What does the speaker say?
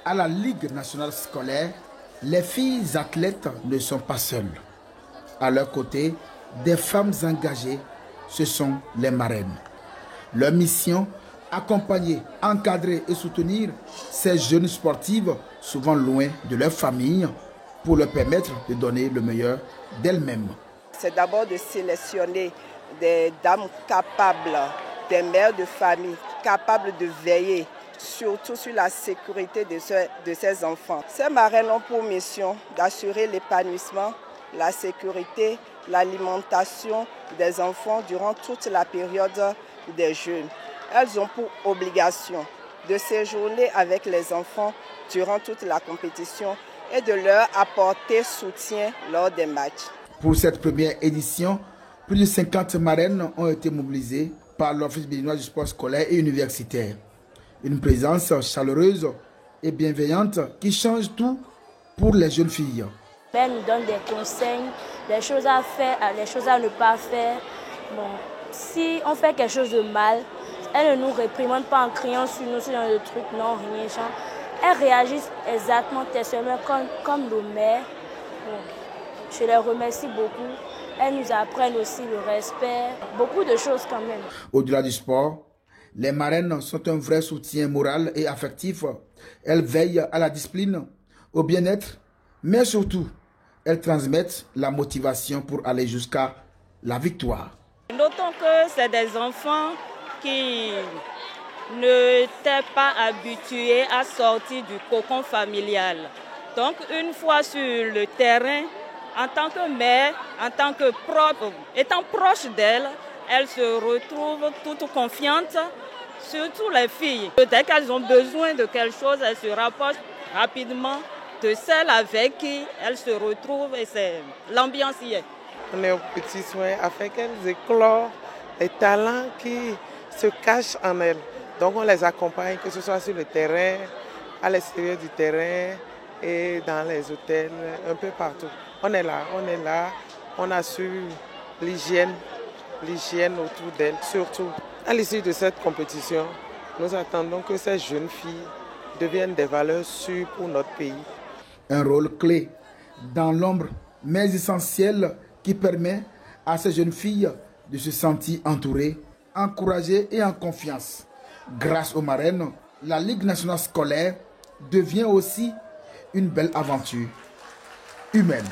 À la Ligue nationale scolaire, les filles athlètes ne sont pas seules. À leur côté, des femmes engagées, ce sont les marraines. Leur mission, accompagner, encadrer et soutenir ces jeunes sportives, souvent loin de leur famille, pour leur permettre de donner le meilleur d'elles-mêmes. C'est d'abord de sélectionner des dames capables, des mères de famille, capables de veiller surtout sur la sécurité de ces enfants. Ces marraines ont pour mission d'assurer l'épanouissement, la sécurité, l'alimentation des enfants durant toute la période des jeunes. Elles ont pour obligation de séjourner avec les enfants durant toute la compétition et de leur apporter soutien lors des matchs. Pour cette première édition, plus de 50 marraines ont été mobilisées par l'Office béninois du sport scolaire et universitaire. Une présence chaleureuse et bienveillante qui change tout pour les jeunes filles. Elle nous donne des conseils, des choses à faire, des choses à ne pas faire. Bon, si on fait quelque chose de mal, elle ne nous réprimande pas en criant sur nous, sur le truc, non, rien. Genre. Elles réagissent exactement comme nos mères. Bon, je les remercie beaucoup. Elles nous apprennent aussi le respect, beaucoup de choses quand même. Au-delà du sport, les marraines sont un vrai soutien moral et affectif. Elles veillent à la discipline, au bien-être, mais surtout, elles transmettent la motivation pour aller jusqu'à la victoire. Notons que c'est des enfants qui n'étaient pas habitués à sortir du cocon familial. Donc, une fois sur le terrain, en tant que mère, en tant que étant proche d'elle, elles se retrouvent toutes confiantes, surtout les filles. Dès qu'elles ont besoin de quelque chose, elles se rapprochent rapidement de celles avec qui elles se retrouvent et c'est l'ambiance y est. On est aux petits soins afin qu'elles éclorent les talents qui se cachent en elles. Donc on les accompagne, que ce soit sur le terrain, à l'extérieur du terrain et dans les hôtels, un peu partout. On est là, on assure l'hygiène autour d'elles. Surtout, à l'issue de cette compétition, nous attendons que ces jeunes filles deviennent des valeurs sûres pour notre pays. Un rôle clé dans l'ombre, mais essentiel, qui permet à ces jeunes filles de se sentir entourées, encouragées et en confiance. Grâce aux marraines, la Ligue nationale scolaire devient aussi une belle aventure humaine.